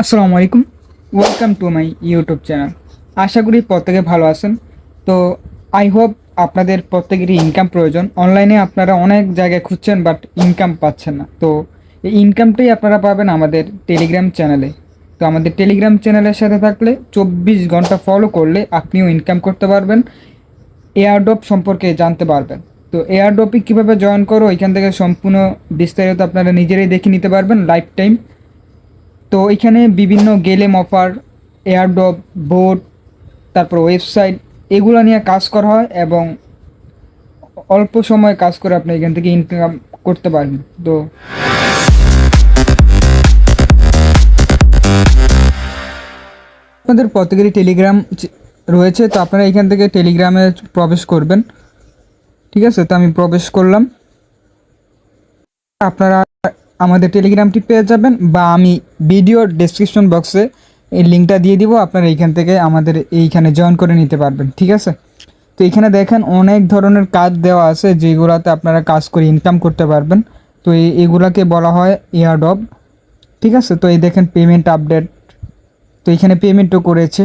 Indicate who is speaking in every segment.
Speaker 1: আসসালামু আলাইকুম, welcome to my YouTube channel. আশা করি প্রত্যেকে ভালো আছেন। তো আই হোপ আপনাদের প্রত্যেকেরই ইনকাম প্রয়োজন। অনলাইনে আপনারা অনেক জায়গায় খুঁজছেন বাট ইনকাম পাচ্ছেন না। তো এই ইনকামটাই আপনারা পাবেন আমাদের টেলিগ্রাম চ্যানেলে। তো আমাদের টেলিগ্রাম চ্যানেলের সাথে থাকলে 24 ঘন্টা ফলো করলে আপনিও ইনকাম করতে পারবেন, এয়ারড্রপ সম্পর্কে জানতে পারবেন। তো এয়ারড্রপে কীভাবে জয়েন করো, এখান থেকে সম্পূর্ণ বিস্তারিত আপনারা নিজেরাই দেখে নিতে পারবেন লাইফ টাইম। তো এখানে বিভিন্ন গেম অফার, এয়ারড্রপ, বোট, তারপর ওয়েবসাইট, এগুলো নিয়ে কাজ করা হয় এবং অল্প সময়ে কাজ করে আপনি এখান থেকে ইনকাম করতে পারবেন। তো আপনাদের প্রত্যেকেরই টেলিগ্রাম রয়েছে, তো আপনারা এখান থেকে টেলিগ্রামে প্রবেশ করবেন। ঠিক আছে, তো আমি প্রবেশ করলাম। আপনারা আমাদের টেলিগ্রামটি পেয়ে যাবেন, বা আমি ভিডিওর ডেসক্রিপশন বক্সে এই লিঙ্কটা দিয়ে দিব, আপনারা এইখান থেকে আমাদের এইখানে জয়েন করে নিতে পারবেন। ঠিক আছে, তো এখানে দেখেন অনেক ধরনের কাজ দেওয়া আছে যেগুলোতে আপনারা কাজ করে ইনকাম করতে পারবেন। তো এগুলাকে বলা হয় এয়ারড্রপ। ঠিক আছে, তো এই দেখেন পেমেন্ট আপডেট, তো এখানে পেমেন্টও করেছে।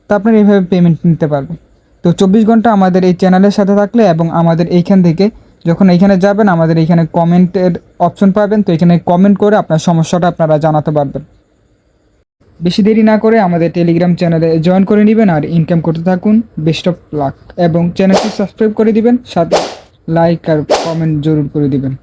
Speaker 1: তো আপনারা এইভাবে পেমেন্ট নিতে পারবেন। তো 24 ঘন্টা আমাদের এই চ্যানেলের সাথে থাকলে এবং আমাদের এইখান থেকে যখন এইখানে যাবেন, আমাদের এইখানে কমেন্টের অপশন পাবেন। তো এখানে কমেন্ট করে আপনার সমস্যাটা আপনারা জানাতে পারবেন। বেশি দেরি না করে আমাদের টেলিগ্রাম চ্যানেলে জয়েন করে নেবেন আর ইনকাম করতে থাকুন। বেস্ট অফ লাক, এবং চ্যানেলটি সাবস্ক্রাইব করে দিবেন, সাথে লাইক আর কমেন্ট জরুর করে দিবেন।